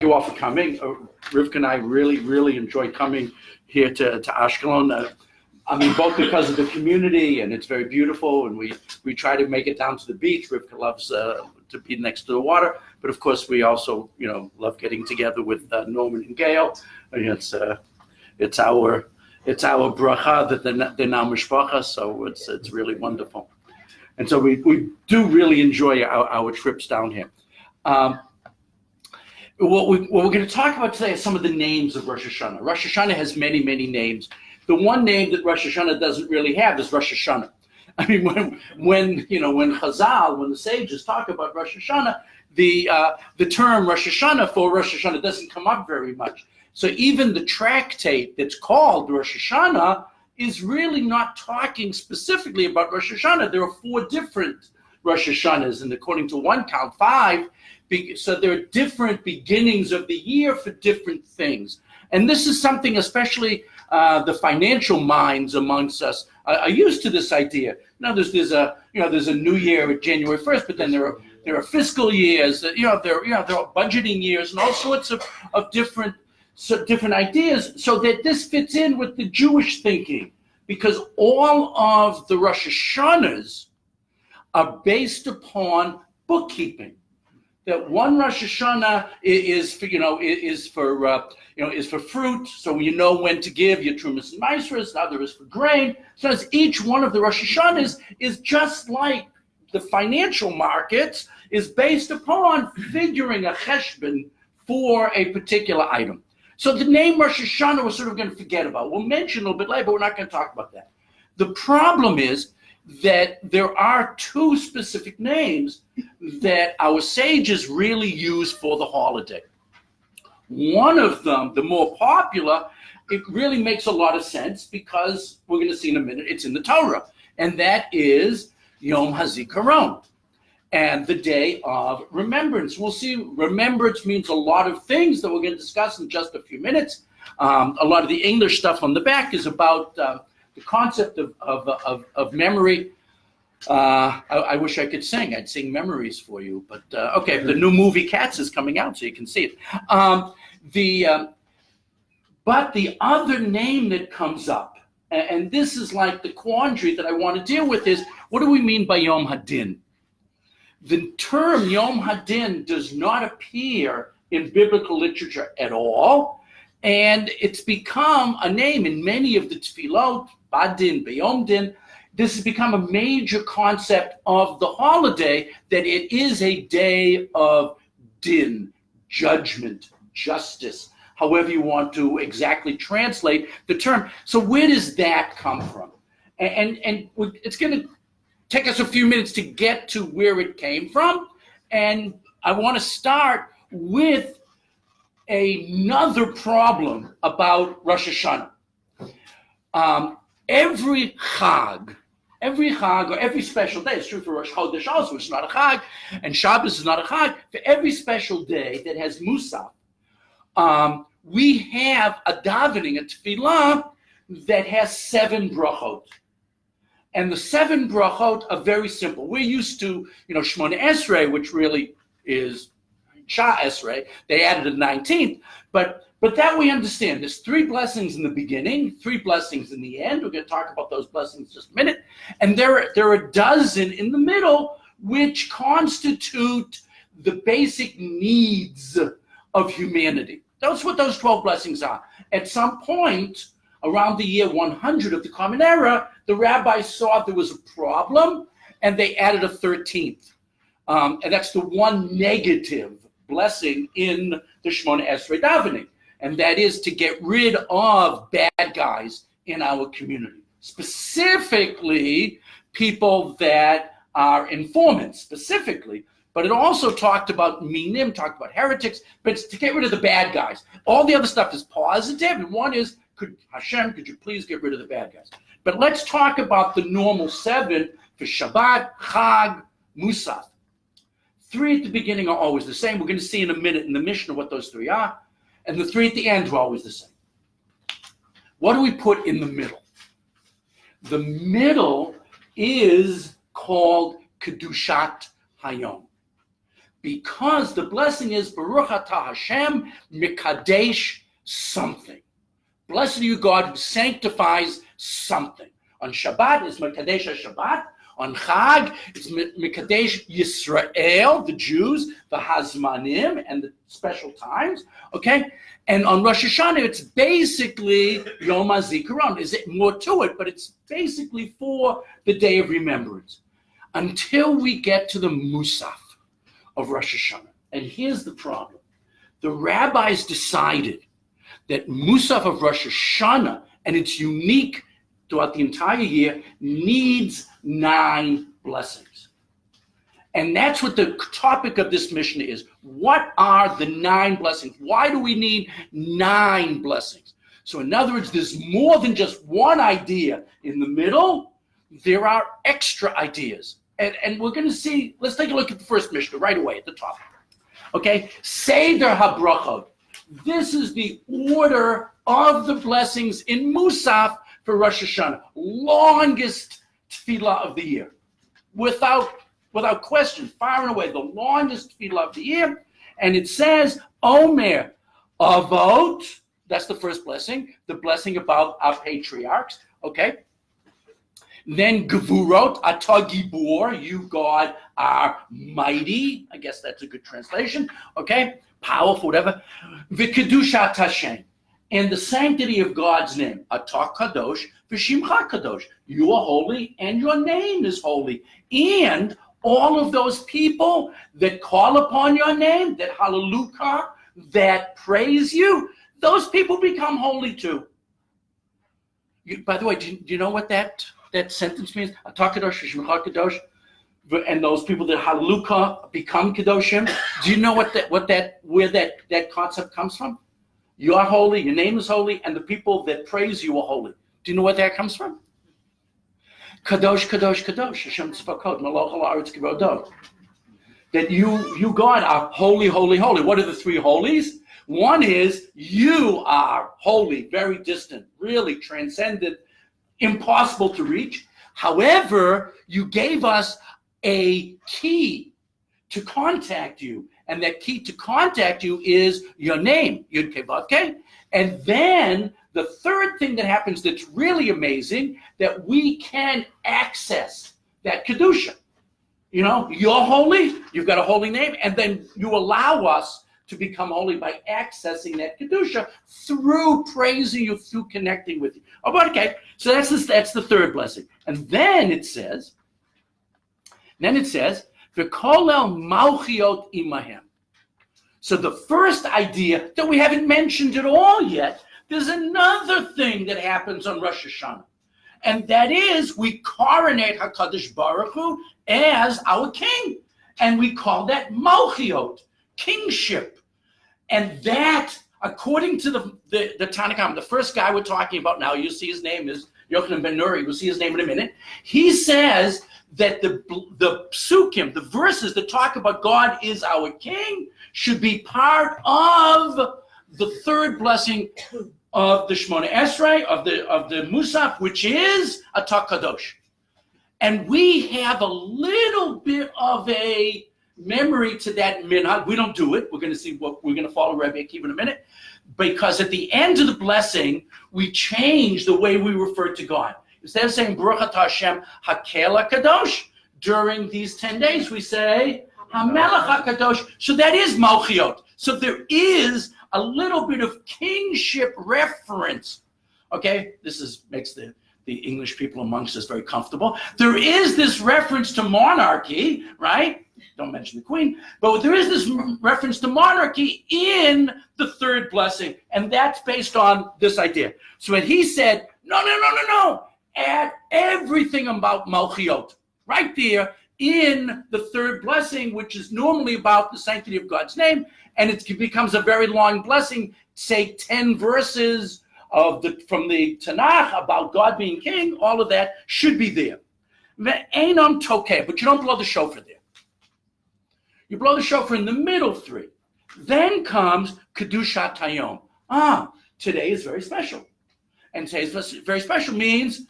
You all for coming. Rivka and I really enjoy coming here to Ashkelon. Both because of the community and it's very beautiful, and we try to make it down to the beach. Rivka loves to be next to the water, but of course we also love getting together with Norman and Gail. It's our bracha that they're now mishpacha, so it's really wonderful, and so we do really enjoy our trips down here. What we're going to talk about today is some of the names of Rosh Hashana. Rosh Hashana has many names. The one name that Rosh Hashana doesn't really have is Rosh Hashana. When Chazal, when the sages talk about Rosh Hashana, the term Rosh Hashana for Rosh Hashana doesn't come up very much. So even the tractate that's called Rosh Hashana is really not talking specifically about Rosh Hashana. There are 4 different Rosh Hashanas, and according to one count, 5. So there are different beginnings of the year for different things. And this is something especially the financial minds amongst us are used to this idea. Now there's a new year at January 1st, but then there are fiscal years, there are budgeting years and all sorts of different ideas, so that this fits in with the Jewish thinking, because all of the Rosh Hashanas are based upon bookkeeping. That one Rosh Hashanah is for fruit, so you know when to give your trumas and maasros. The other is for grain. So as each one of the Rosh Hashanahs is just like the financial markets, is based upon figuring a cheshbon for a particular item. So the name Rosh Hashanah we're sort of going to forget about. We'll mention a little bit later, but we're not going to talk about that. The problem is that there are 2 specific names that our sages really use for the holiday. One of them, the more popular, it really makes a lot of sense because we're going to see in a minute, it's in the Torah, and that is Yom HaZikaron, and the Day of Remembrance. We'll see remembrance means a lot of things that we're going to discuss in just a few minutes. A lot of the English stuff on the back is about the concept of memory. I wish I could sing. I'd sing memories for you, but okay. The new movie Cats is coming out, so you can see it. But the other name that comes up, and this is like the quandary that I want to deal with, is what do we mean by Yom Hadin? The term Yom Hadin does not appear in biblical literature at all, and it's become a name in many of the tefillot. Badin, B'Yom Din. This has become a major concept of the holiday, that it is a day of din, judgment, justice, however you want to exactly translate the term. So where does that come from? And it's going to take us a few minutes to get to where it came from. And I want to start with another problem about Rosh Hashanah. Every Chag or every special day, it's true for Rosh Chodesh also, it's not a Chag, and Shabbos is not a Chag. For every special day that has Musaf, we have a davening, a tefillah, that has 7 brachot. And the 7 brachot are very simple. We're used to, Shmona Esrei, which really is Shah Esrei. They added a 19th, but that we understand. There's 3 blessings in the beginning, 3 blessings in the end. We're going to talk about those blessings in just a minute. And there are a dozen in the middle, which constitute the basic needs of humanity. That's what those 12 blessings are. At some point, around the year 100 of the Common Era, the rabbis saw there was a problem, and they added a 13th. And that's the one negative blessing in the Shmona Esrei davening. And that is to get rid of bad guys in our community, specifically people that are informants, specifically. But it also talked about minim, talked about heretics, but it's to get rid of the bad guys. All the other stuff is positive, and one is, could you please get rid of the bad guys? But let's talk about the normal 7 for Shabbat, Chag, Musaf. 3 at the beginning are always the same. We're going to see in a minute in the Mishnah what those 3 are. And the 3 at the end are always the same. What do we put in the middle? The middle is called Kedushat Hayom. because the blessing is Baruch Atah Hashem Mikadesh something. Blessed are you, God, who sanctifies something. On Shabbat is Mikadesh Shabbat. On Chag, it's Mikadesh Yisrael, the Jews, the Hazmanim, and the special times, okay? And on Rosh Hashana, it's basically Yom HaZikaron. Is it more to it, but it's basically for the Day of Remembrance. Until we get to the Musaf of Rosh Hashana. And here's the problem. The rabbis decided that Musaf of Rosh Hashana, and it's unique throughout the entire year, needs 9 blessings. And that's what the topic of this mission is. What are the 9 blessings? Why do we need 9 blessings? So in other words, there's more than just one idea in the middle. There are extra ideas. And we're going to see, let's take a look at the first Mishnah right away at the top. Okay, Seder HaBrachot. This is the order of the blessings in Musaf for Rosh Hashanah. Longest tefillah of the year. Without question, far and away, the longest tefillah of the year. And it says, Omer Avot, that's the first blessing, the blessing about our patriarchs, okay? Then Gevurot, Atah Gibor, you, God, are mighty. I guess that's a good translation, okay? Powerful, whatever. V'kedushat Hashem, and the sanctity of God's name. Atah Kadosh, v'shimcha Kadosh. You are holy, and your name is holy. And all of those people that call upon your name, that hallelujah, that praise you, those people become holy too. By the way, do you know what that sentence means? Atah Kadosh, v'shimcha Kadosh. And those people that hallelujah become Kedoshim. Do you know where that concept comes from? You are holy, your name is holy, and the people that praise you are holy. Do you know where that comes from? Kadosh, Kadosh, Kadosh, Hashem Tzvakot, Malach Ha'aretz Kivodot. That you, God, are holy, holy, holy. What are the 3 holies? One is you are holy, very distant, really transcendent, impossible to reach. However, you gave us a key to contact you, and that key to contact you is your name, Yud Kei Vav Kei. And then the third thing that happens that's really amazing, that we can access that Kedusha. You know, you're holy, you've got a holy name, and then you allow us to become holy by accessing that Kedusha through praising you, through connecting with you. Oh, okay, so that's the third blessing. And then it says, V'kolel malchiot imahem. So the first idea that we haven't mentioned at all yet, there's another thing that happens on Rosh Hashanah. And that is we coronate HaKadosh Baruch Hu as our king. And we call that malchiot, kingship. And that, according to the Tanakhama, the first guy we're talking about now, you'll see his name is Yochanan ben Nuri, we'll see his name in a minute. He says that the psukim, the verses that talk about God is our king, should be part of the third blessing of the Shemona Esrei, of the Musaf, which is Atah Kadosh. And we have a little bit of a memory to that minhag. We don't do it. We're going to see what we're going to follow Rabbi Akiva in a minute, because at the end of the blessing, we change the way we refer to God. Instead of saying Baruch Atah Hashem Hakel HaKadosh, during these 10 days we say HaMelech HaKadosh. So that is Malchiot. So there is a little bit of kingship reference. Okay, this makes the English people amongst us very comfortable. There is this reference to monarchy, right? Don't mention the queen, but there is this reference to monarchy in the third blessing, and that's based on this idea. So when he said, no, add everything about Malchiot right there in the third blessing, which is normally about the sanctity of God's name, and it becomes a very long blessing, say 10 verses from the Tanakh about God being king. All of that should be there. But you don't blow the shofar there. You blow the shofar in the middle 3. Then comes Kedushat Hayom. Today is very special. And today is very special means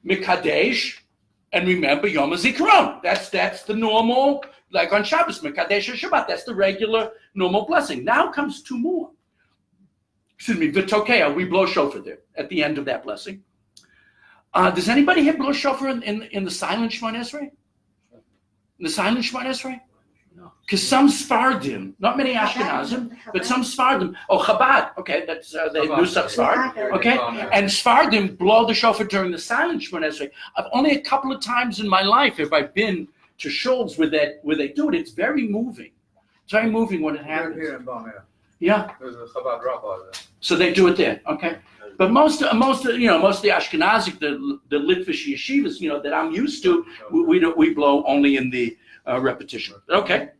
Mikadesh, and remember Yom HaZikaron. That's the normal like on Shabbos, Mekadesh Shabbat. That's the regular, normal blessing. Now comes two more. Excuse me, V'tokea, we blow shofar there at the end of that blessing. Does anybody here blow shofar in the silent Shemona Esrei? In the silent Shemona Esrei? Because some Sfardim, not many Ashkenazim, but some Sfardim. Oh, Chabad. Okay, that's the Nusach Sfard. Okay, and Sfardim blow the shofar during the silent Shemona Esrei. I've only a couple of times in my life have I been to shuls where they do it. It's very moving. It's very moving when it happens. Here in Bamia. Yeah. There's a Chabad rabbi there. So they do it there. Okay. But most of the Ashkenazic, the Litvish yeshivas, that I'm used to, we blow only in the repetition. Okay.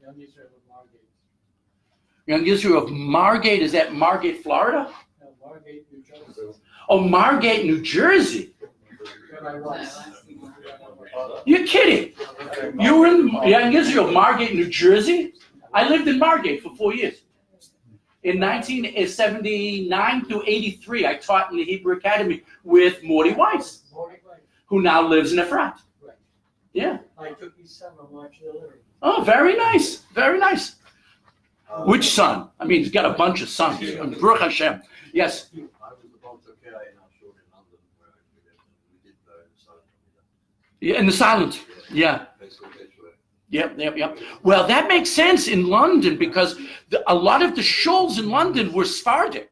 Young Israel of Margate, is that Margate, Florida? No, Margate, New Jersey. Oh, Margate, New Jersey. You're kidding. You were in Young Israel, Margate, New Jersey? I lived in Margate for 4 years. In 1979 through 83, I taught in the Hebrew Academy with Morty Weiss, who now lives in Efrat. Right. Yeah. I took his son on March the 11th. Oh, very nice. Very nice. Which son? I mean, he's got a bunch of sons. Baruch Hashem. Yes. I was about to carry in our show in London where we did the silent. Yeah, in the silent. Yeah. Yep. Well, that makes sense in London because a lot of the shuls in London were Sephardic.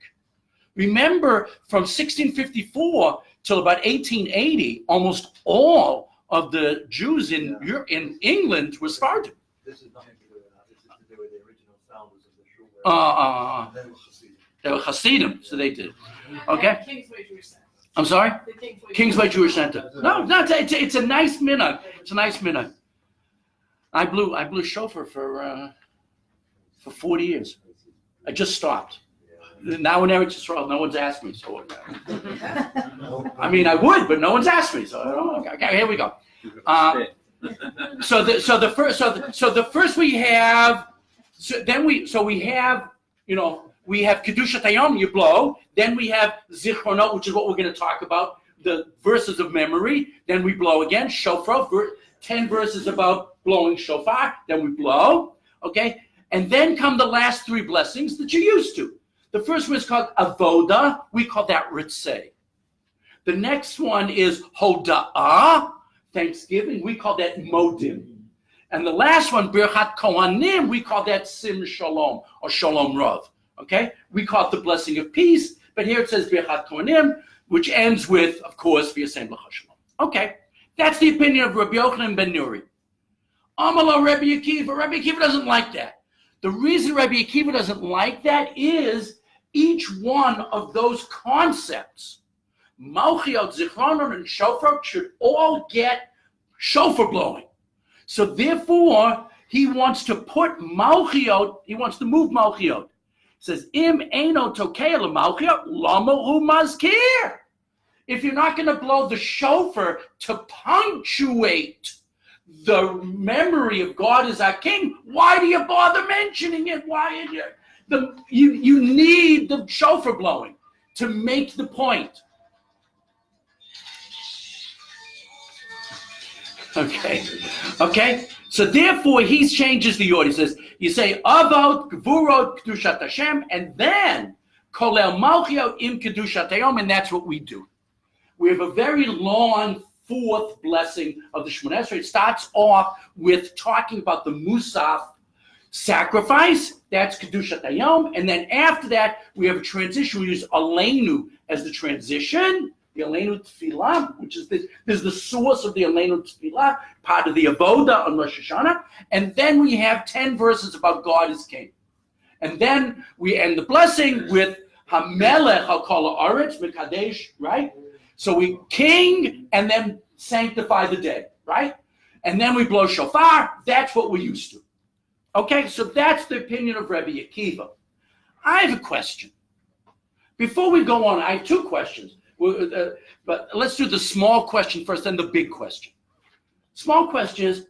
Remember, from 1654 till about 1880, almost all of the Jews in England were Sephardic. This is nothing to do with that. This is to do with the original founders of the shul. They were Hasidim, so they did. Okay. Kingsway Jewish Center. I'm sorry? The Kingsway Jewish Center. No, it's a nice minhag. It's a nice minhag. I blew shofar for 40 years. I just stopped. Now in Eretz Yisrael, no one's asked me. So, I mean, I would, but no one's asked me. So, okay, here we go. So the first we have. We have Kedushat Hayom, you blow. Then we have Zichronot, which is what we're going to talk about, the verses of memory. Then we blow again, Shofar, 10 verses about blowing shofar. Then we blow, okay? And then come the last three blessings that you're used to. The first one is called Avoda. We call that Ritzeh. The next one is Hoda'ah, Thanksgiving. We call that Modim. And the last one, Birchat Kohanim, we call that Sim Shalom or Shalom Rav. Okay, we call it the blessing of peace, but here it says Birchat Kohanim, which ends with, of course, V'yasem L'cha Shalom. Okay, that's the opinion of Rabbi Yochanan ben Nuri. Amalo Rabbi Akiva. Rabbi Akiva doesn't like that. The reason Rabbi Akiva doesn't like that is each one of those concepts, Malchiot, Zichronon, and Shofar, should all get shofar blowing. So therefore, he wants to put Malchiot, he wants to move Malchiot. Says, Im Eino Tokea Malchiot, Lama Hu Mazkir. If you're not going to blow the shofar to punctuate the memory of God as our King, why do you bother mentioning it? Why you need the shofar blowing to make the point. Okay. So therefore, he changes the order. He says, you say Avot, Gvurot, Kedushat Hashem, and then Kolel Malchiot im Kedushat Hayom, and that's what we do. We have a very long fourth blessing of the Shemona Esrei. It starts off with talking about the Musaf sacrifice. That's Kedushat Hayom. And then after that, we have a transition. We use Aleinu as the transition. The Aleinu Tefillah, which is the source of the Aleinu Tefillah, part of the Avoda on Rosh Hashana. And then we have 10 verses about God as King. And then we end the blessing with Hamelech HaKol Haaretz Mekadesh, right? So we king and then sanctify the dead, right? And then we blow shofar. That's what we're used to. Okay, so that's the opinion of Rabbi Akiva. I have a question. Before we go on, I have two questions. But let's do the small question first, then the big question. Small question is,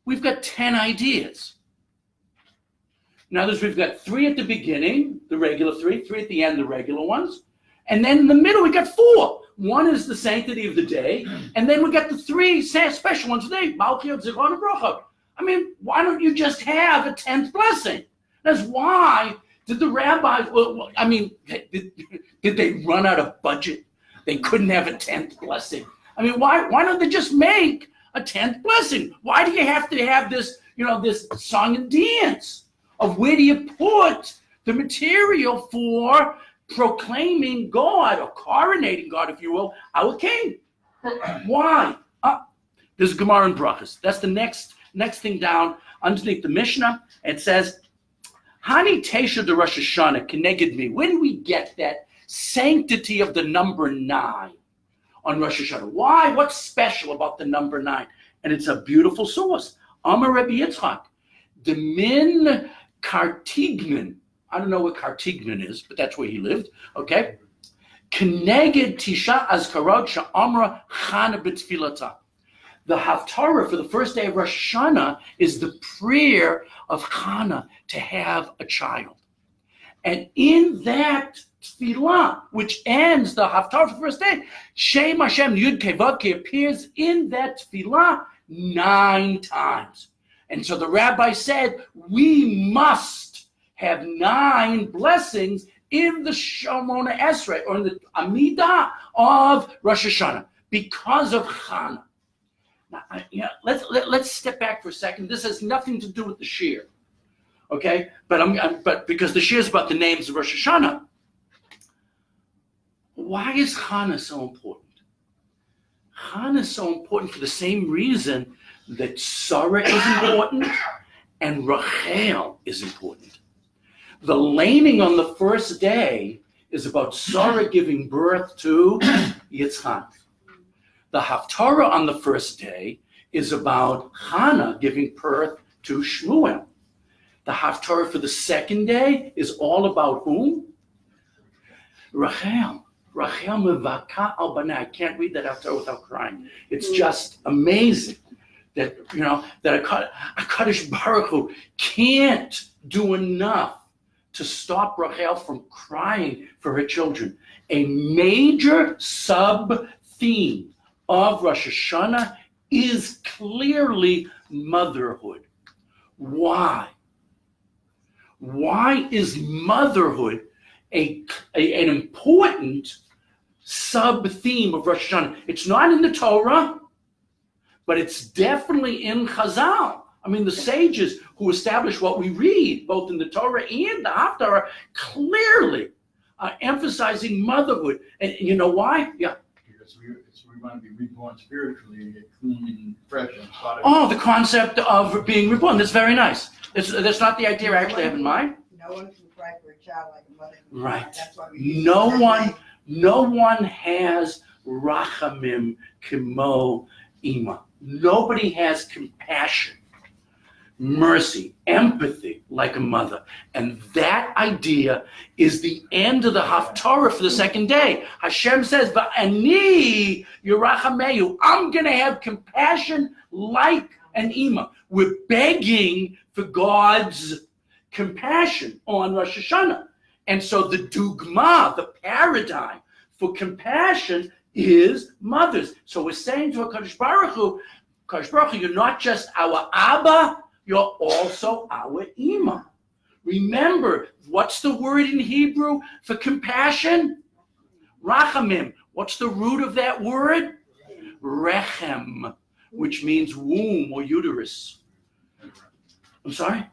we've got 10 ideas. In other words, we've got 3 at the beginning, the regular 3 at the end, the regular ones. And then in the middle, we got 4. One is the sanctity of the day, and then we got the 3 special ones today, Malchiot, Zichron, and Bracha. I mean, why don't you just have a 10th blessing? That's why did the rabbis, did they run out of budget? They couldn't have a 10th blessing. I mean, why don't they just make a 10th blessing? Why do you have to have this, this song and dance of where do you put the material for proclaiming God or coronating God, if you will, our king? Why? There's Gemara and Brachas. That's the next thing down underneath the Mishnah. It says, Hani Tesha de Rosh Hashana keneged me. Where do we get that sanctity of the number 9 on Rosh Hashana? Why? What's special about the number 9? And it's a beautiful source. Amar Rabbi Yitzchak, the min Cartignan. I don't know what Cartignan is, but that's where he lived. Okay. Keneged Tisha Azkarot Sha'amra Chana B'Tfilata. The Haftarah for the first day of Rosh Hashanah is the prayer of Chana to have a child. And in that tefillah, which ends the Haftarah for the first day, Shem Hashem Yud Kei Vav Kei appears in that tefillah 9 times. And so the rabbi said, we must have 9 blessings in the Shemona Esrei, or in the Amidah of Rosh Hashanah, because of Chana. Now, let's step back for a second. This has nothing to do with the shir, okay? But because the shir is about the names of Rosh Hashanah. Why is Chana so important? Chana is so important for the same reason that Sarah is important and Rachel is important. The laning on the first day is about Sarah giving birth to Yitzchak. The Haftarah on the first day is about Hannah giving birth to Shmuel. The Haftarah for the second day is all about whom? Rachel. Rachel mevaka al banai. I can't read that Haftarah without crying. It's just amazing that that a Kadosh Baruch Hu can't do enough to stop Rachel from crying for her children. A major sub-theme of Rosh Hashanah is clearly motherhood. Why? Why is motherhood an important sub-theme of Rosh Hashanah? It's not in the Torah, but it's definitely in Chazal. I mean, the sages who established what we read, both in the Torah and the Haftarah, clearly are emphasizing motherhood. And you know why? Yeah. Because we want to be reborn spiritually and get clean and fresh and spotted. Oh, the concept of being reborn. That's very nice. That's not the idea I actually have in mind. No one can cry for a child like a mother can. Right. That's why we No one has rachamim kimo ima. Nobody has compassion, mercy, empathy like a mother. And that idea is the end of the Haftarah for the second day. Hashem says, Va'ani yirachameyu. I'm going to have compassion like an ima. We're begging for God's compassion on Rosh Hashanah. And so the dugma, the paradigm for compassion is mothers. So we're saying to HaKadosh Baruch Hu, you're not just our Abba, you're also our Ima. Remember, what's the word in Hebrew for compassion? Rachamim. What's the root of that word? Rechem, which means womb or uterus. I'm sorry?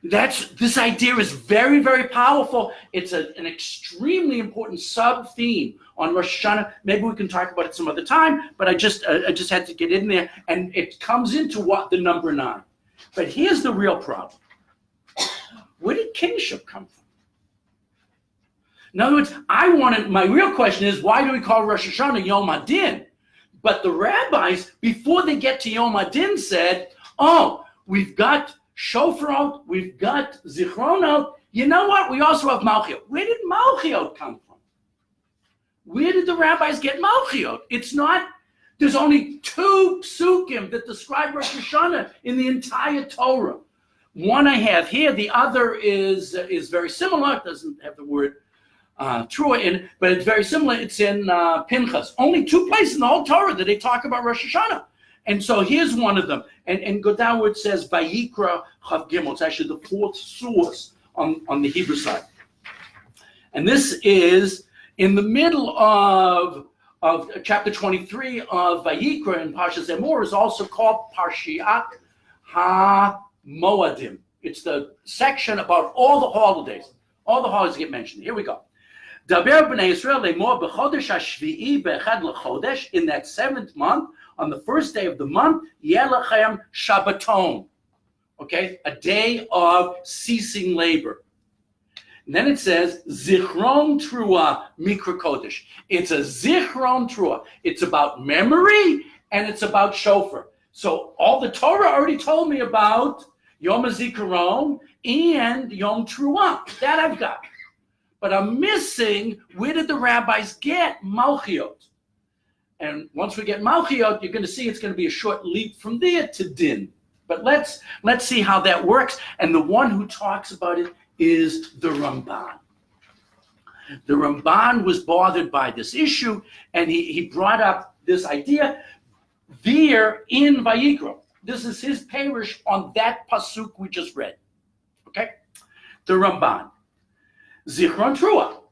This idea is very, very powerful. It's an extremely important sub-theme on Rosh Hashanah. Maybe we can talk about it some other time, but I just had to get in there, and it comes into what the number 9. But here's the real problem. Where did kingship come from? In other words, my real question is, why do we call Rosh Hashanah Yom Hadin? But the rabbis, before they get to Yom Hadin, said, we've got Shofar out, we've got Zichron out. You know what? We also have Malchiot. Where did Malchiot come from? Where did the rabbis get Malchiot? It's not, there's only 2 psukim that describe Rosh Hashanah in the entire Torah. One I have here, the other is very similar. It doesn't have the word Trua in it, but it's very similar. It's in Pinchas. Only 2 places in the whole Torah that they talk about Rosh Hashanah. And so here's one of them. And go down where it says Vayikra Chav Gimel. It's actually the fourth source on the Hebrew side. And this is in the middle of chapter 23 of Vayikra, and Parshas Emor is also called Parshiat HaMoadim. It's the section about all the holidays. All the holidays get mentioned. Here we go. Daber b'nei Yisrael lemor b'chodesh hashvi'i be'echad l'chodesh, in that 7th month, on the 1st day of the month, yeh lachem Shabbaton. Okay, a day of ceasing labor. And then it says, Zichron Trua Mikra Kodesh. It's a Zichron Trua. It's about memory and it's about shofar. So all the Torah already told me about Yom HaZikaron and Yom Trua. That I've got. But I'm missing, where did the rabbis get Malchiot? And once we get Malchiot, you're going to see it's going to be a short leap from there to Din. But let's see how that works. And the one who talks about it is the Ramban. The Ramban was bothered by this issue, and he brought up this idea there in Vayikra. This is his parish on that pasuk we just read. Okay? The Ramban. Zichron Trua.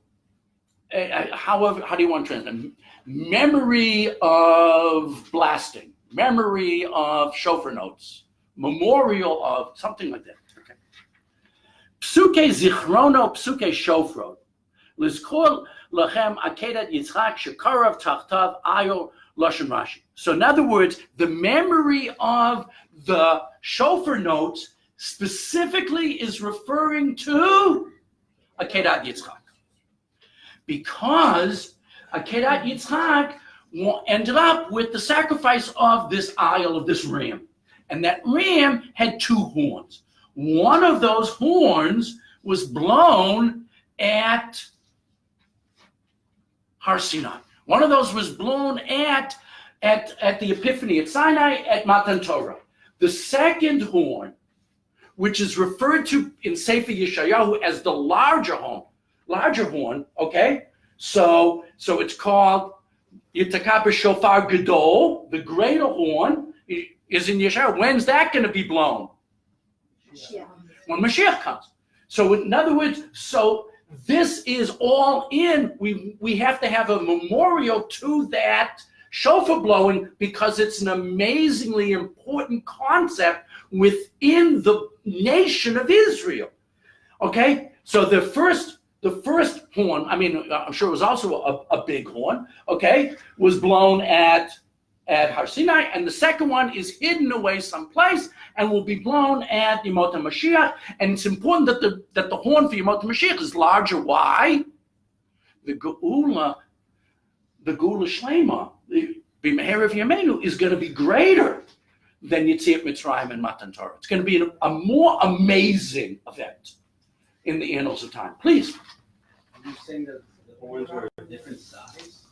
However, how do you want to translate it? Memory of blasting. Memory of shofar notes. Memorial of something like that. Psuke Zichrono, Psuke Shofrot. Lizkor lachem akedat Yitzchak shekarav tachtav ayo lashon Rashi. So in other words, the memory of the shofar notes specifically is referring to akedat Yitzchak, because akedat Yitzchak ended up with the sacrifice of this ayil, of this ram, and that ram had 2 horns. One of those horns was blown at Har Sinai. One of those was blown at the Epiphany at Sinai at Matan Torah. The second horn, which is referred to in Sefer Yeshayahu as the larger horn, okay? So it's called Yitakah b'shofar Gadol, the greater horn, is in Yeshayahu. When's that going to be blown? When Mashiach comes. So in other words, so this is all in. We have to have a memorial to that shofar blowing, because it's an amazingly important concept within the nation of Israel. Okay? So the first horn, I mean, I'm sure it was also a big horn, okay, was blown at Har Sinai, and the second one is hidden away someplace and will be blown at Yemot HaMashiach. And it's important that the horn for Yemot HaMashiach is larger. Why? The Geula Shlema, the B'Meher Yameinu, is going to be greater than Yetziat Mitzrayim and Matan Torah. It's going to be a more amazing event in the annals of time. Please. Are you saying that the horns were a different size?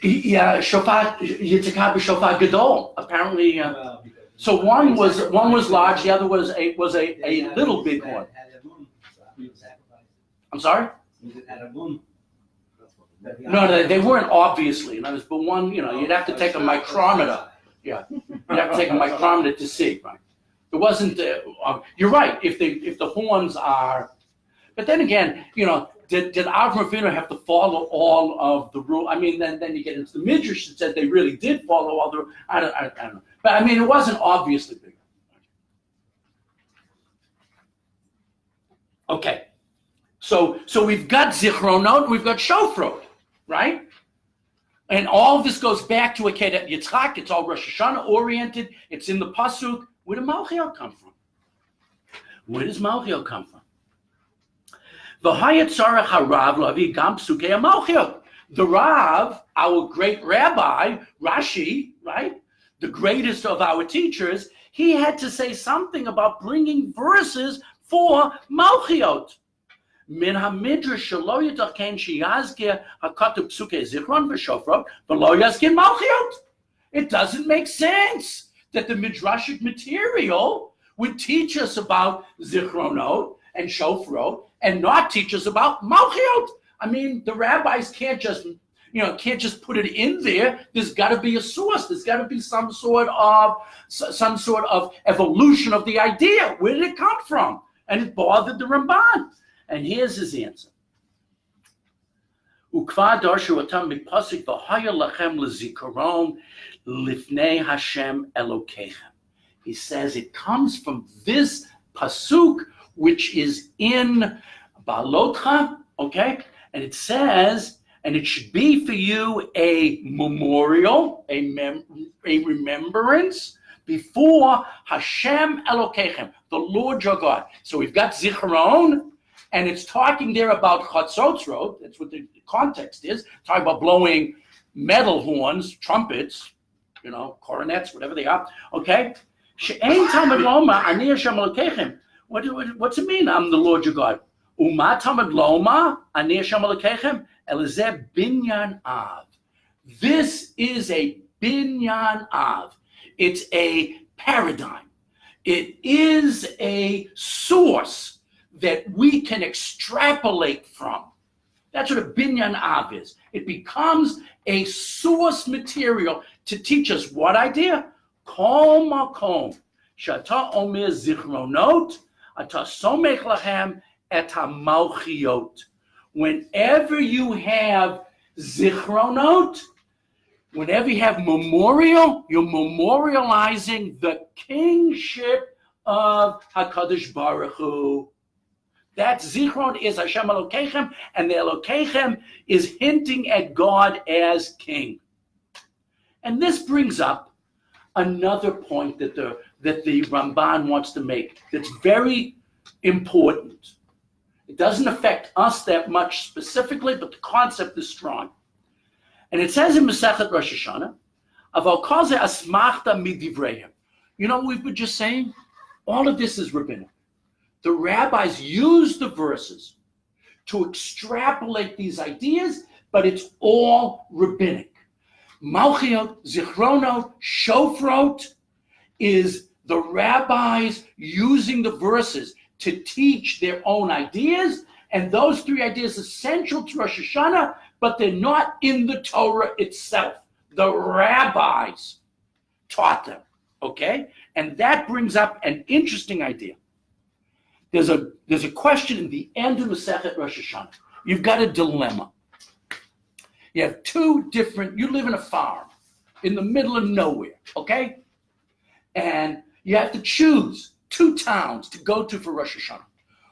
Yeah, shofar Yitzchak b'shofar Gadol. Apparently, so one was large, the other was a little big one. I'm sorry? No, they weren't obviously. But one, you'd have to take a micrometer. Yeah, you'd have to take a micrometer to see. Right? It wasn't. You're right. If the horns are, but then again, Did Avram Avinu have to follow all of the rules? I mean, then you get into the Midrash that said they really did follow all the rules. I don't know. But I mean, it wasn't obviously big. Okay. So we've got Zichronot, we've got Shofrot, right? And all of this goes back to Akedat Yitzchak. It's all Rosh Hashana oriented. It's in the Pasuk. Where did Malchiel come from? Where does Malchiel come from? The Rav, our great rabbi, Rashi, right, the greatest of our teachers, he had to say something about bringing verses for Malchiot. Min ha-midrash shelo yitachen sheyazkir hakatuv psukei zichron v'shofrot v'lo yazkir Malchiot. It doesn't make sense that the midrashic material would teach us about zichronot and shofrot and not teach us about Malchiot. I mean, the rabbis can't just Can't just put it in there. There's got to be a source. There's got to be some sort of evolution of the idea. Where did it come from? And it bothered the Ramban. And here's his answer. Ukva darshu atam mipasik v'haya lachem lezikaron lifnei Hashem Elokeichem. He says it comes from this pasuk, which is in Balotcha, okay? And it says, and it should be for you a memorial, a remembrance before Hashem Elokeichem, the Lord your God. So we've got Zichron, and it's talking there about Chatzotzrot. That's what the context is. Talking about blowing metal horns, trumpets, coronets, whatever they are. Okay? She'ein Talmud Loma, Ani Hashem Elokeichem. What's it mean? I'm the Lord your God. Uma Talmud Loma, Ani Hashem Elokeichem. Elazeh Binyan Av. This is a Binyan Av. It's a paradigm. It is a source that we can extrapolate from. That's what a Binyan Av is. It becomes a source material to teach us what idea? Kol makom shata omer zichronot ata somech lachem et hamalchiot. Whenever you have zichronot, whenever you have memorial, you're memorializing the kingship of HaKadosh Baruch Hu. That zichron is Hashem Elokeichem, and the Elokeichem is hinting at God as king. And this brings up another point that the Ramban wants to make that's very important. It doesn't affect us that much specifically, but the concept is strong. And it says in Masechet Rosh Hashana, Aval kaze asmachta midivreim. You know what we've been just saying? All of this is rabbinic. The rabbis use the verses to extrapolate these ideas, but it's all rabbinic. Malchiot, Zichronot, Shofrot is the rabbis using the verses to teach their own ideas, and those three ideas are central to Rosh Hashana, but they're not in the Torah itself. The rabbis taught them, okay? And that brings up an interesting idea. There's a question in the end of Masechet Rosh Hashana. You've got a dilemma. You have you live in a farm in the middle of nowhere, okay? And you have to choose 2 towns to go to for Rosh Hashana.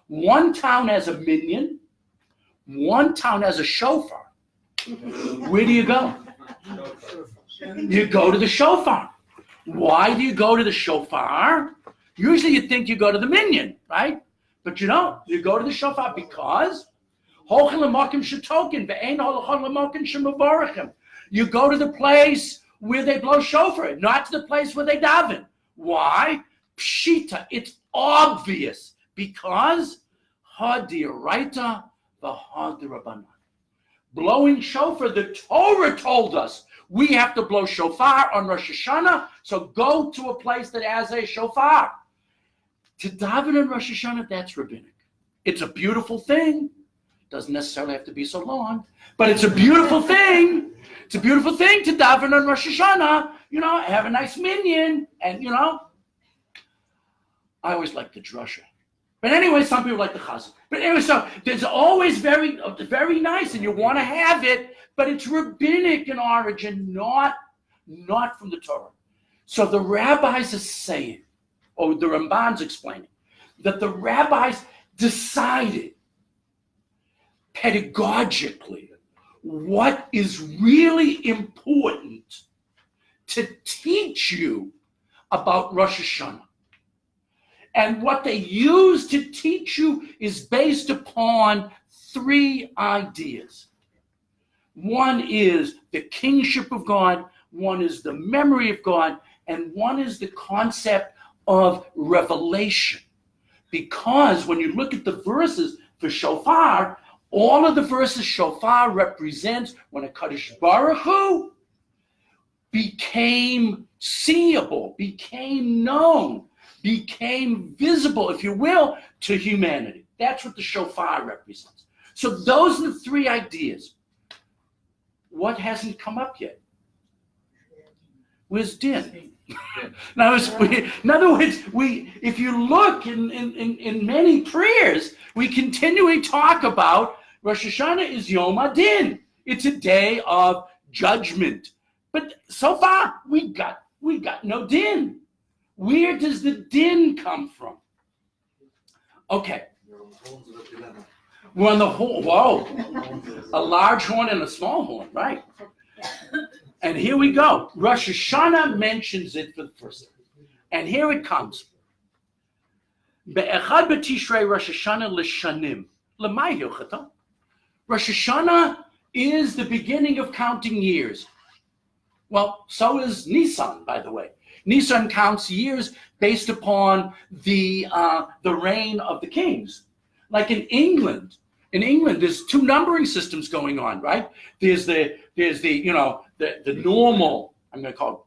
One town has a minyan, one town has a shofar. Where do you go? You go to the shofar. Why do you go to the shofar? Usually you think you go to the minyan, right? But you don't. You go to the shofar because you go to the place where they blow shofar, not to the place where they daven. Why? Pshita, it's obvious, because hadiraita v'hadirabbanan. Blowing shofar, the Torah told us we have to blow shofar on Rosh Hashana, so go to a place that has a shofar. To daven on Rosh Hashana, that's rabbinic. It's a beautiful thing. Doesn't necessarily have to be so long, but it's a beautiful thing. It's a beautiful thing to daven on Rosh Hashana, have a nice minyan, and I always like the drasha. But anyway, some people like the chazan. But anyway, so there's always very, very nice, and you want to have it, but it's rabbinic in origin, not from the Torah. So the rabbis are saying, or the Ramban's explaining, that the rabbis decided pedagogically what is really important to teach you about Rosh Hashana. And what they use to teach you is based upon 3 ideas. One is the kingship of God, one is the memory of God, and one is the concept of revelation. Because when you look at the verses for shofar, all of the verses shofar represents when a Kadosh Baruch Hu became seeable, became known, became visible, if you will, to humanity. That's what the shofar represents. So those are the 3 ideas. what hasn't come up yet? Where's din? In other words, if you look in many prayers, we continually talk about Rosh Hashanah is Yom Adin. It's a day of judgment. But so far, we got no din. Where does the din come from? Okay. We're on the horn. Whoa. A large horn and a small horn, right? And here we go. Rosh Hashanah mentions it for the first time. And here it comes. Be'echad b'tishrei Rosh Hashanah l'shanim. L'may hilchata. Rosh Hashanah is the beginning of counting years. Well, so is Nisan, by the way. Nisan counts years based upon the reign of the kings. Like in England, there's two numbering systems going on, right? There's the normal, I'm going to call it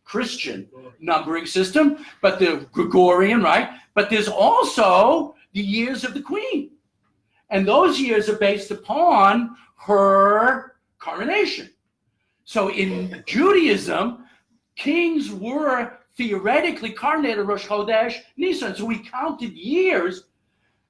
Christian numbering system, but the Gregorian, right? But there's also the years of the queen. And those years are based upon her coronation. So in Judaism, kings were theoretically coronated Rosh Chodesh Nisan. So we counted years,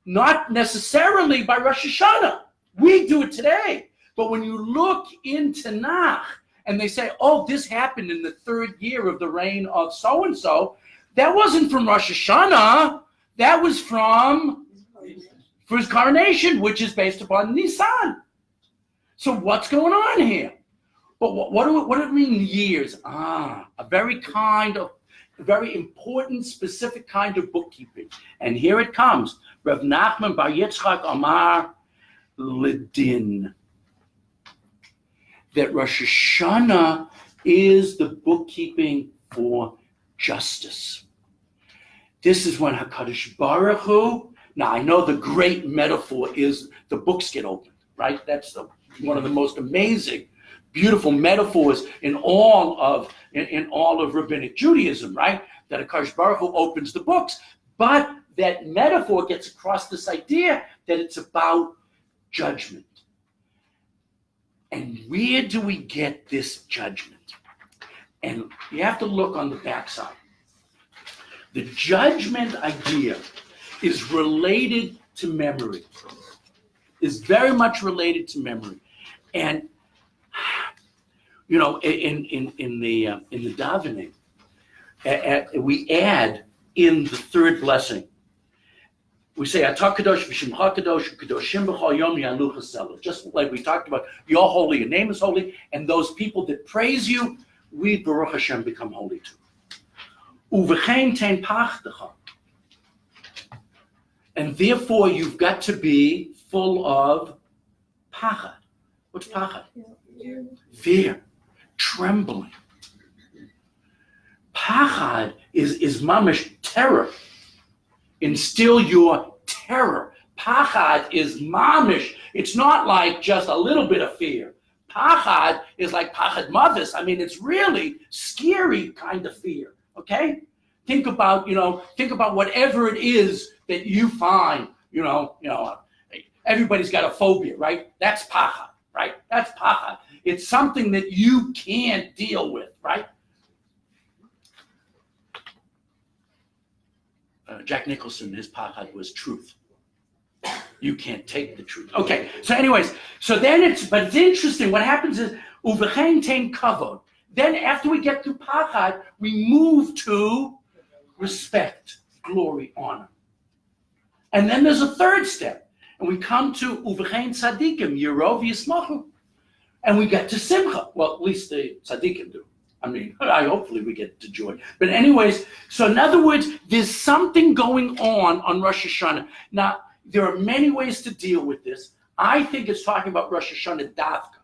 not necessarily by Rosh Hashanah. We do it today. But when you look in Tanakh and they say, oh, this happened in the third year of the reign of so-and-so, that wasn't from Rosh Hashanah. That was from for his coronation, which is based upon Nisan. So what's going on here? But what do it mean years? A very important, specific kind of bookkeeping. And here it comes. Rav Nachman Bar Yitzchak Amar Ledin. That Rosh Hashanah is the bookkeeping for justice. This is when HaKadosh Baruch Hu, now I know the great metaphor is the books get opened, right? That's one of the most amazing, beautiful metaphors in all of rabbinic Judaism, right? That HaKadosh Baruch Hu opens the books, but that metaphor gets across this idea that it's about judgment. And where do we get this judgment? And you have to look on the backside. The judgment idea is related to memory, is very much related to memory. And in the davening, we add in the third blessing. We say, Atah Kadosh v'Shimcha Kadosh Kadoshim b'chol yom yalu chesed. Just like we talked about, you're holy, your name is holy, and those people that praise you, we Baruch Hashem become holy too. Uvechein tein pachtecha. And therefore, you've got to be full of pachad. What's pachad? Fear, trembling. Pachad is mamish terror. Instill your terror. Pachad is mamish. It's not like just a little bit of fear. Pachad is like pachad mavis. I mean, it's really scary kind of fear. Okay? Think about whatever it is that you find, everybody's got a phobia, right? That's pachad, right? That's pachad. It's something that you can't deal with, right? Jack Nicholson, his pachad was truth. You can't take the truth. Okay, so anyways, it's interesting. What happens is, uvechein tein kavod. Then after we get to pachad, we move to respect, glory, honor. And then there's a third step. And we come to uvechein tzadikim, Yerov Yismachu. And we get to simcha. Well, at least the tzadikim do. I mean, hopefully we get to joy. But anyways, so in other words, there's something going on Rosh Hashanah. Now, there are many ways to deal with this. I think it's talking about Rosh Hashanah Davka.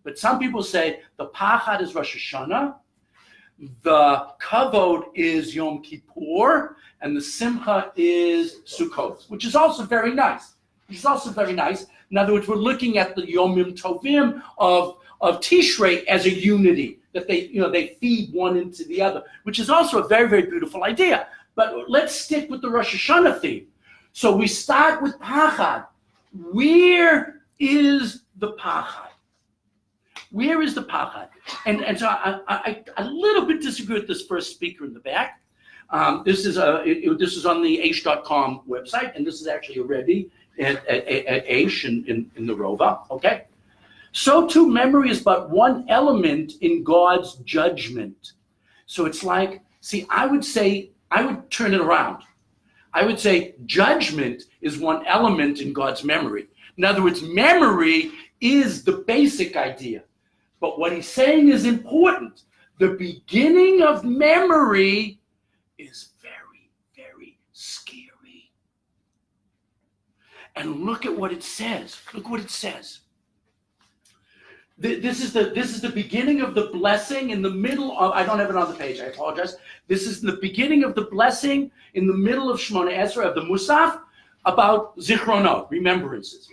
But some people say the Pachad is Rosh Hashanah, the Kavod is Yom Kippur, and the Simcha is Sukkot, which is also very nice. In other words, we're looking at the Yomim Tovim of Tishrei as a unity, that they feed one into the other, which is also a very, very beautiful idea. But let's stick with the Rosh Hashanah theme. So we start with Pachad. Where is the Pachad? Where is the pachad? And so I a little bit disagree with this first speaker in the back. This is on the Aish.com website, and this is actually a Rebbe at Aish in the Rova. Okay, so too memory is but one element in God's judgment. So it's like, see, I would turn it around. I would say judgment is one element in God's memory. In other words, memory is the basic idea. But what he's saying is important. The beginning of memory is very, very scary. And look at what it says. Look what it says. This is the beginning of the blessing in the middle of, I don't have it on the page, I apologize. This is the beginning of the blessing in the middle of Shemona Esrei of the Musaf about Zichronot, remembrances.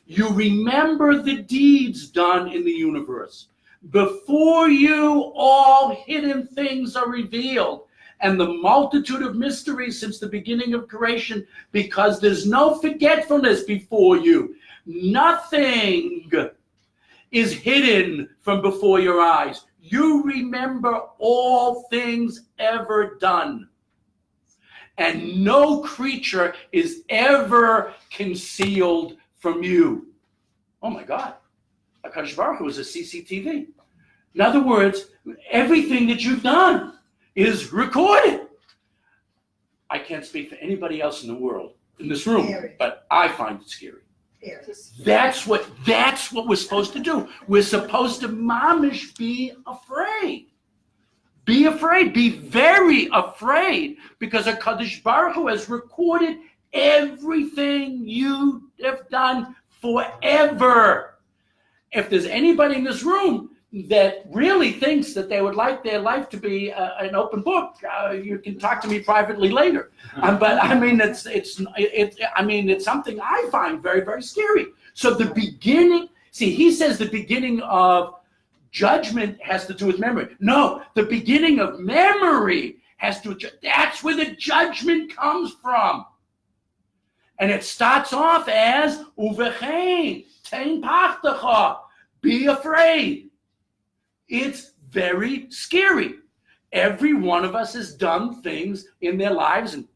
You remember the deeds done in the universe. Before you, all hidden things are revealed, and the multitude of mysteries since the beginning of creation, because there's no forgetfulness before you. Nothing is hidden from before your eyes. You remember all things ever done, and no creature is ever concealed from you. Oh my God. HaKadosh Baruch Hu is a CCTV. In other words, everything that you've done is recorded. I can't speak for anybody else in the world, in this room, but I find it scary. That's what we're supposed to do. We're supposed to, mamish, be afraid. Be afraid. Be very afraid, because HaKadosh Baruch Hu has recorded everything you have done forever. If there's anybody in this room that really thinks that they would like their life to be an open book, you can talk to me privately later. But I mean, it's something I find very, very scary. So the beginning, see, he says the beginning of judgment has to do with memory. No, the beginning of memory has to. That's where the judgment comes from. And it starts off as uvechein tein pachtecha, be afraid. It's very scary. Every one of us has done things in their lives, and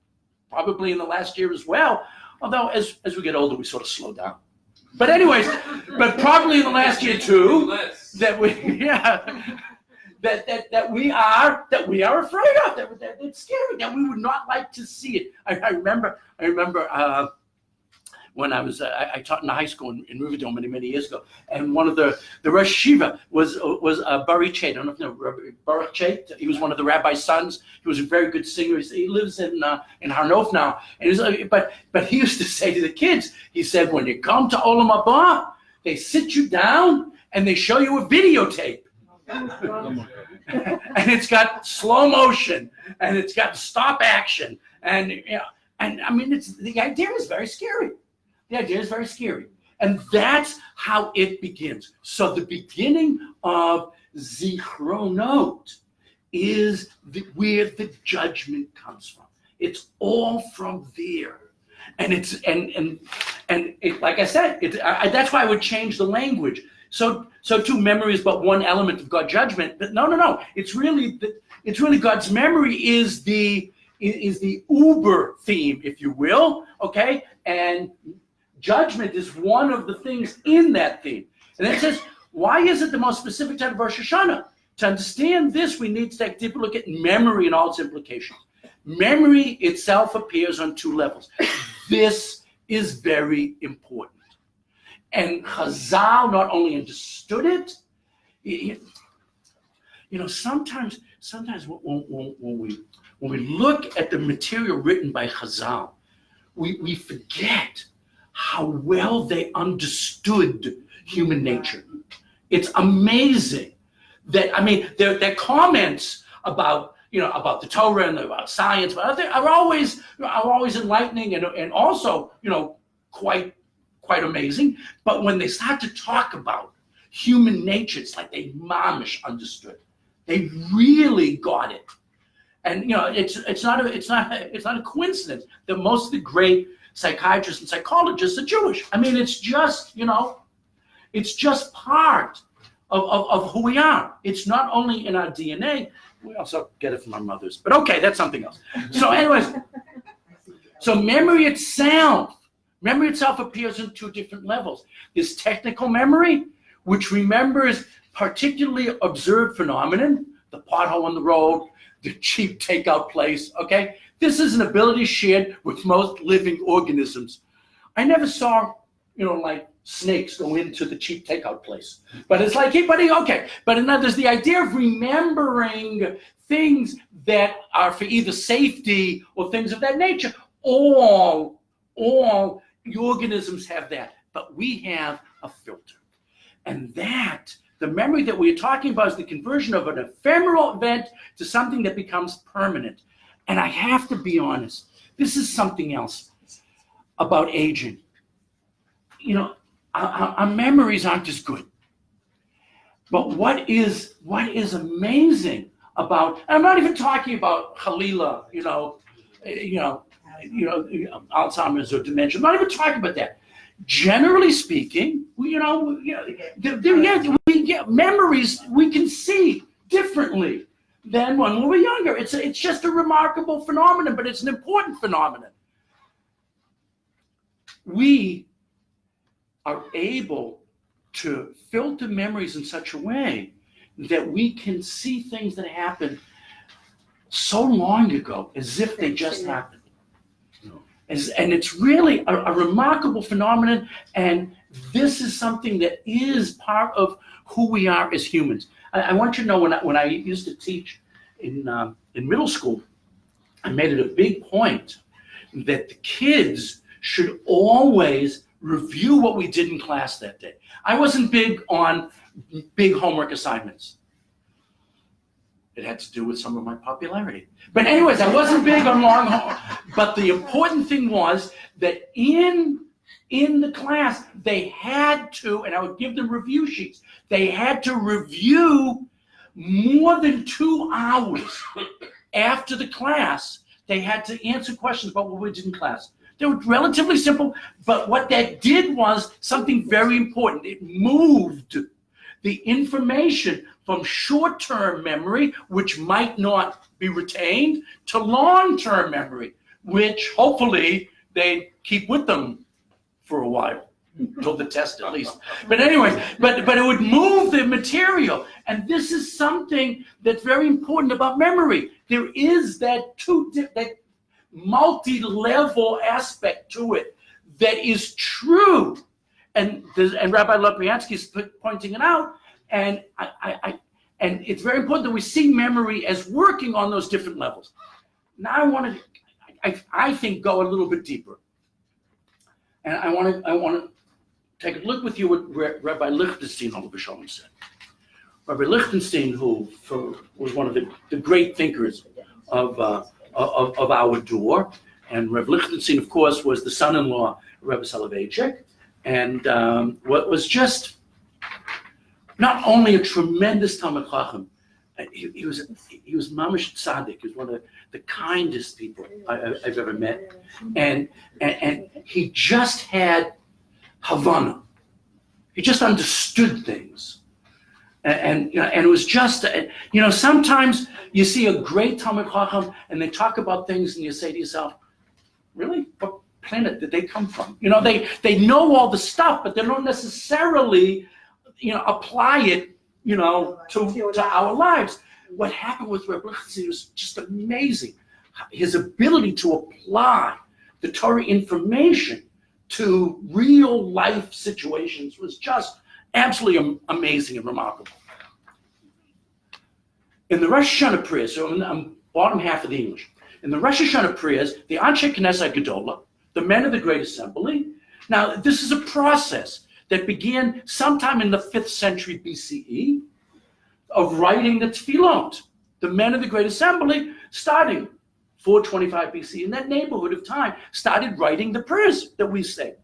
probably in the last year as well. Although as we get older, we sort of slow down. But anyways, but probably in the last year too, that we are afraid of, that it's scary, that we would not like to see it. I remember when I was I taught in a high school in Riverdale many years ago, and one of the Rosh Shiva was Bari Chait. I don't know if you know Rabbi Baruch Chait. He was one of the rabbi's sons. He was a very good singer. He lives in Harnof now. And but he used to say to the kids, he said, when you come to Olam Haba, they sit you down and they show you a videotape. And it's got slow motion, and it's got stop action, and I mean, the idea is very scary. The idea is very scary, and that's how it begins. So the beginning of Zichronot is where the judgment comes from. It's all from there, and like I said, that's why I would change the language. So too, memory is but one element of God's judgment. But no. It's really God's memory is the uber theme, if you will. Okay, and judgment is one of the things in that theme. And then it says, why is it the most specific time of Rosh Hashana? To understand this, we need to take a deeper look at memory and all its implications. Memory itself appears on two levels. This is very important. And Chazal not only understood it, sometimes when we look at the material written by Chazal, we forget how well they understood human nature. It's amazing that, I mean, their comments about the Torah and about science, but are always enlightening and also, quite amazing. But when they start to talk about human nature, it's like they mamish understood. They really got it. And it's not a coincidence that most of the great psychiatrists and psychologists are Jewish. I mean, it's just part of who we are. It's not only in our DNA, we also get it from our mothers. But okay, that's something else. So anyways, so memory itself appears in two different levels. There's technical memory, which remembers particularly observed phenomenon, the pothole on the road, the cheap takeout place, okay? This is an ability shared with most living organisms. I never saw, like snakes go into the cheap takeout place. But it's like, hey, buddy, okay. But there's the idea of remembering things that are for either safety or things of that nature. All organisms have that, but we have a filter. And that, the memory that we're talking about is the conversion of an ephemeral event to something that becomes permanent. And I have to be honest, this is something else about aging. Our memories aren't as good. But what is amazing about, and I'm not even talking about Khalila, Alzheimer's or dementia. I'm not even talking about that. Generally speaking, we get memories we can see differently than when we were younger. It's just a remarkable phenomenon, but it's an important phenomenon. We are able to filter memories in such a way that we can see things that happened so long ago as if they just happened. And it's really a remarkable phenomenon, and this is something that is part of who we are as humans. I want you to know, when I used to teach in middle school, I made it a big point that the kids should always review what we did in class that day. I wasn't big on big homework assignments. It had to do with some of my popularity. But anyways, I wasn't big on long homework. But the important thing was that in the class, they had to, and I would give them review sheets, they had to review more than 2 hours after the class. They had to answer questions about what we did in class. They were relatively simple, but what that did was something very important. It moved the information from short-term memory, which might not be retained, to long-term memory, which hopefully they keep with them for a while, until the test at least. But anyways, but it would move the material. And this is something that's very important about memory. There is that multi-level aspect to it that is true. And Rabbi Lopriansky is pointing it out. And and it's very important that we see memory as working on those different levels. Now I want to, I think, go a little bit deeper. And I want to take a look with you what Rabbi Lichtenstein Alav Shalom said. Rabbi Lichtenstein, who was one of the great thinkers of our door, and Rabbi Lichtenstein, of course, was the son-in-law of Rabbi Soloveitchik, and what was just not only a tremendous Talmid Chacham, he was mamash tzaddik. He was one of the kindest people I've ever met, and he just had Havana. He just understood things, and it was just sometimes you see a great Talmid Chacham and they talk about things and you say to yourself, really, what planet did they come from? They know all the stuff, but they don't necessarily apply it, to our lives. What happened with Rabbi Lichtenstein was just amazing. His ability to apply the Torah information to real life situations was just absolutely amazing and remarkable. In the Rosh Hashana prayers, so in the bottom half of the English, in the Rosh Hashana prayers, the Anshe Knesset Gedola, the men of the Great Assembly, now this is a process that began sometime in the 5th century BCE of writing the tefillot. The men of the Great Assembly, starting 425 BC, in that neighborhood of time, started writing the prayers that we say.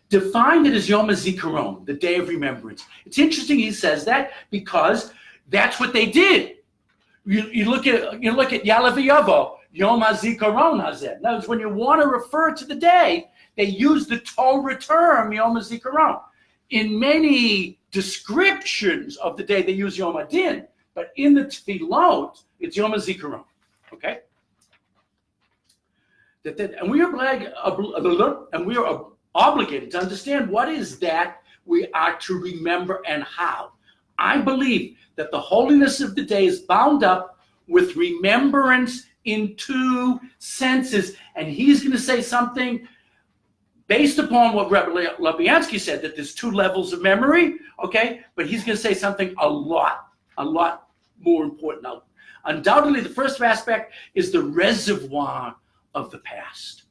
Defined it as Yom HaZikaron, the day of remembrance. It's interesting he says that because that's what they did. You look at Ya'aleh V'Yavo, Yom HaZikaron Hazeh. In other words, when you want to refer to the day, they use the Torah term Yom HaZikaron. In many descriptions of the day, they use Yom Adin, but in the Tefillot, it's Yom HaZikaron. Okay? And we are obligated to understand what is that we are to remember and how. I believe that the holiness of the day is bound up with remembrance in two senses. And he's going to say something based upon what Rabbi Labiansky said, that there's two levels of memory, okay? But he's going to say something a lot more important. Now, undoubtedly, the first aspect is the reservoir of the past.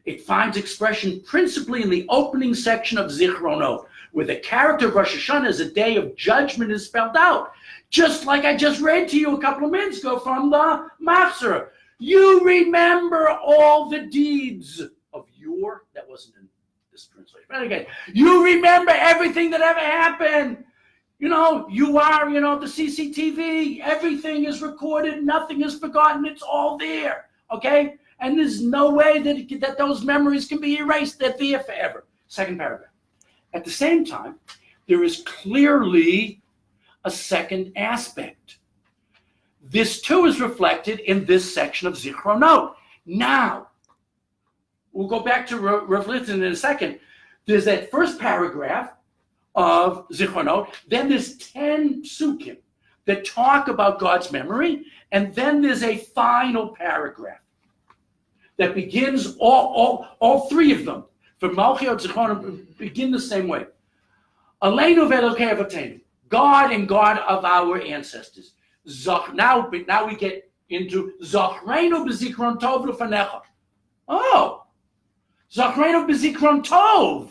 It finds expression principally in the opening section of Zichronot, where the character of Rosh Hashanah as a day of judgment is spelled out. Just like I just read to you a couple of minutes ago from the Machzor. You remember all the deeds of your, that wasn't in this translation, but again, you remember everything that ever happened. You are, the CCTV, everything is recorded, nothing is forgotten, it's all there, okay? And there's no way that those memories can be erased, they're there forever. Second paragraph. At the same time, there is clearly a second aspect. This too is reflected in this section of Zichronot. Now, we'll go back to Rav Litzin in a second. There's that first paragraph of Zichronot, then there's 10 psukim that talk about God's memory, and then there's a final paragraph that begins all three of them. For Malchiot Zichronot begin the same way. Aleinu ve'elokei avotenu, God and God of our ancestors. Now we get into Zachreinu b'zikron tov l'fanecha. Oh, Zachreinu b'zikron tov.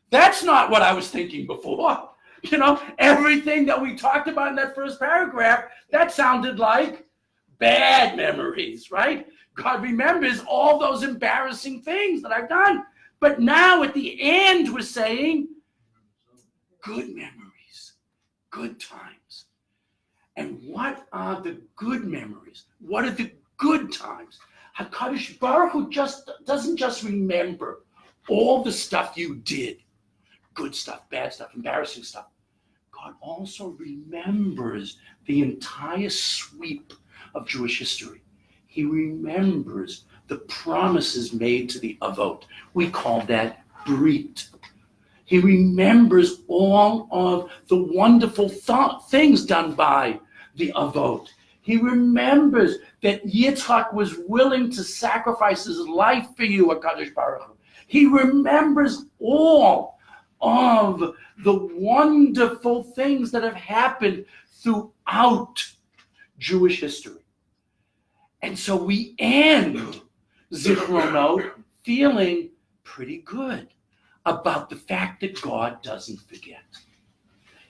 That's not what I was thinking before. Everything that we talked about in that first paragraph, that sounded like bad memories, right? God remembers all those embarrassing things that I've done. But now at the end, we're saying good memories, good times. And what are the good memories? What are the good times? HaKadosh Baruch Hu doesn't just remember all the stuff you did, good stuff, bad stuff, embarrassing stuff. God also remembers the entire sweep of Jewish history. He remembers the promises made to the Avot. We call that Brit. He remembers all of the wonderful things done by the Avot. He remembers that Yitzchak was willing to sacrifice his life for you, HaKadosh Baruch Hu. He remembers all of the wonderful things that have happened throughout Jewish history. And so we end Zichronot feeling pretty good about the fact that God doesn't forget.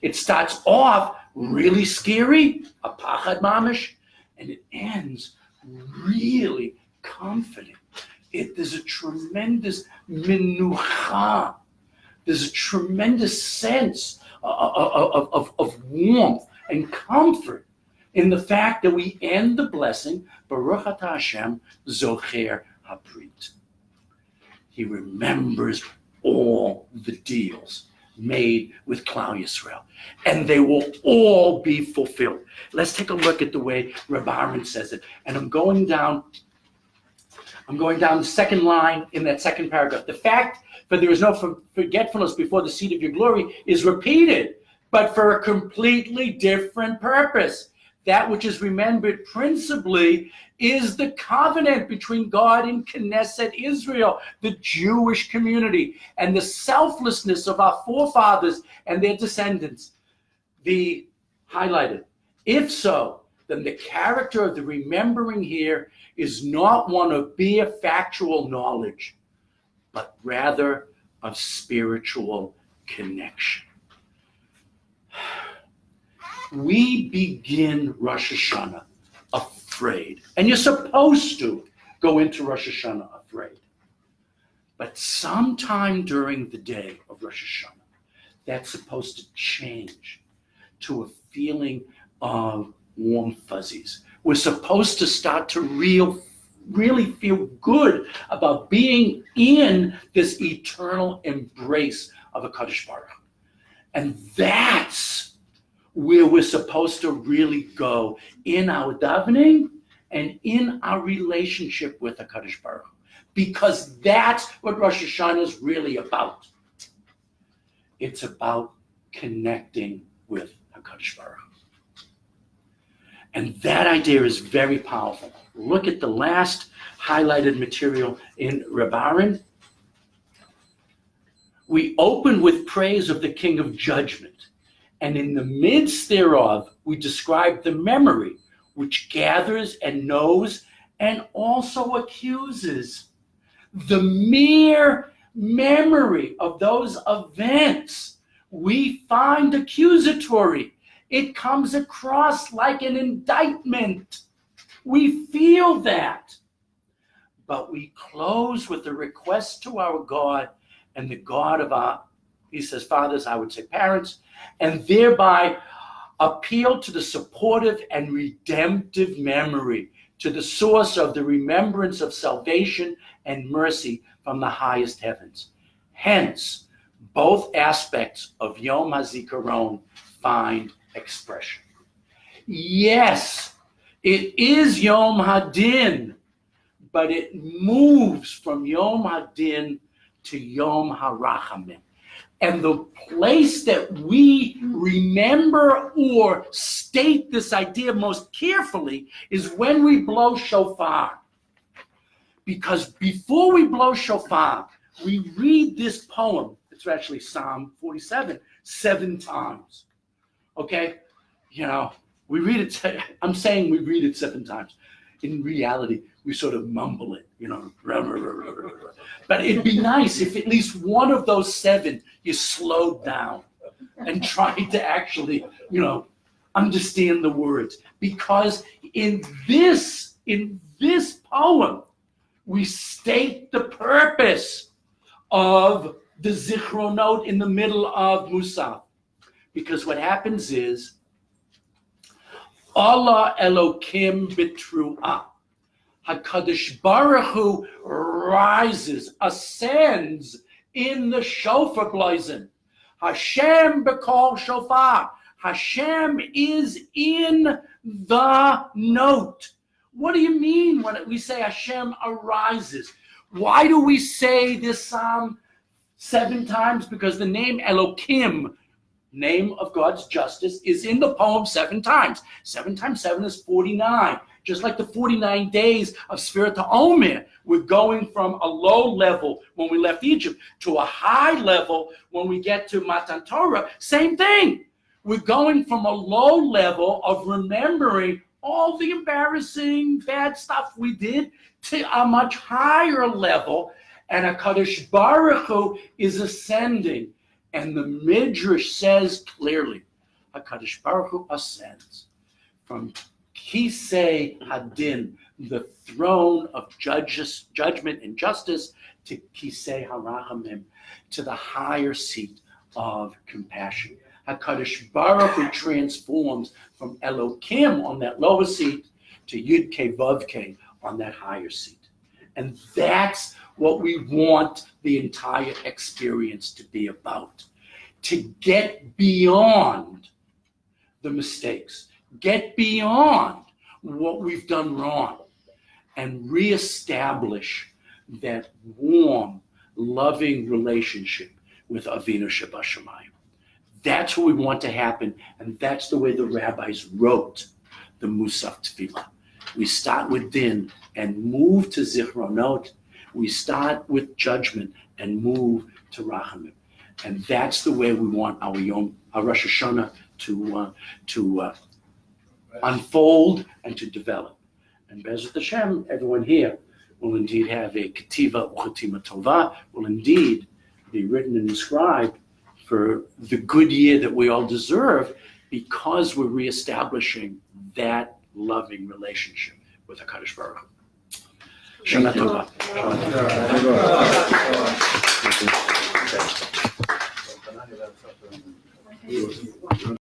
It starts off really scary, a pachad mamish, and it ends really confident. There's a tremendous minucha. There's a tremendous sense of warmth and comfort in the fact that we end the blessing, Baruch Atah Hashem Zocher HaBrit. He remembers all the deals made with Klal Yisrael, and they will all be fulfilled. Let's take a look at the way Rabbi Aaron says it. And I'm going down the second line in that second paragraph. The fact that there is no forgetfulness before the seat of your glory is repeated, but for a completely different purpose. That which is remembered principally is the covenant between God and Knesset Israel, the Jewish community, and the selflessness of our forefathers and their descendants. The highlighted. If so, then the character of the remembering here is not one of bare factual knowledge, but rather of spiritual connection. We begin Rosh Hashanah afraid. And you're supposed to go into Rosh Hashanah afraid. But sometime during the day of Rosh Hashanah, that's supposed to change to a feeling of warm fuzzies. We're supposed to start to really feel good about being in this eternal embrace of HaKadosh Baruch Hu. And that's where we're supposed to really go in our davening and in our relationship with HaKadosh Baruch Hu. Because that's what Rosh Hashanah is really about. It's about connecting with HaKadosh Baruch Hu. And that idea is very powerful. Look at the last highlighted material in Rabbi. We open with praise of the King of Judgment, and in the midst thereof, we describe the memory which gathers and knows and also accuses. The mere memory of those events we find accusatory. It comes across like an indictment. We feel that. But we close with a request to our God and the God of our, he says fathers, I would say parents, and thereby appeal to the supportive and redemptive memory, to the source of the remembrance of salvation and mercy from the highest heavens. Hence, both aspects of Yom HaZikaron find expression. Yes, it is Yom HaDin, but it moves from Yom HaDin to Yom HaRachamim. And the place that we remember or state this idea most carefully is when we blow shofar. Because before we blow shofar, we read this poem. It's actually Psalm 47, 7 times. Okay? You know, we read it, I'm saying we read it 7 times. In reality, we sort of mumble it, you know. But it'd be nice if at least one of those 7 you slowed down and tried to actually, you know, understand the words. Because in this poem, we state the purpose of the Zichronot in the middle of Musaf. Because what happens is, Allah Elokim Bitru'ah. HaKadosh Baruch Hu rises, ascends in the shofar blazon. Hashem B'kol Shofar. Hashem is in the note. What do you mean when we say Hashem arises? Why do we say this psalm 7 times? Because the name Elokim, name of God's justice, is in the poem 7 times. 7 times 7 is 49. Just like the 49 days of Sfirat HaOmer, we're going from a low level when we left Egypt to a high level when we get to Matan Torah. Same thing. We're going from a low level of remembering all the embarrassing bad stuff we did to a much higher level. And HaKadosh Baruch Hu is ascending. And the Midrash says clearly, HaKadosh Baruch Hu ascends from Kisei Hadin, the throne of judgment and justice, to Kisei Harachamim, to the higher seat of compassion. HaKadosh Baruch Hu transforms from Elokim on that lower seat to Yud Kei Vav Kei on that higher seat. And that's what we want the entire experience to be about. To get beyond the mistakes, get beyond what we've done wrong, and reestablish that warm, loving relationship with Avinu Shebashamayim. That's what we want to happen, and that's the way the rabbis wrote the Musaf Tefillah. We start with Din and move to Zichronot. We start with judgment and move to Rachamim. And that's the way we want our Rosh Hashanah to unfold and to develop. And Bezrat Hashem, everyone here will indeed have a Ketiva Uchatima Tova, will indeed be written and inscribed for the good year that we all deserve, because we're reestablishing that loving relationship with HaKadosh Baruch Hu. Shana Tova. Thank you.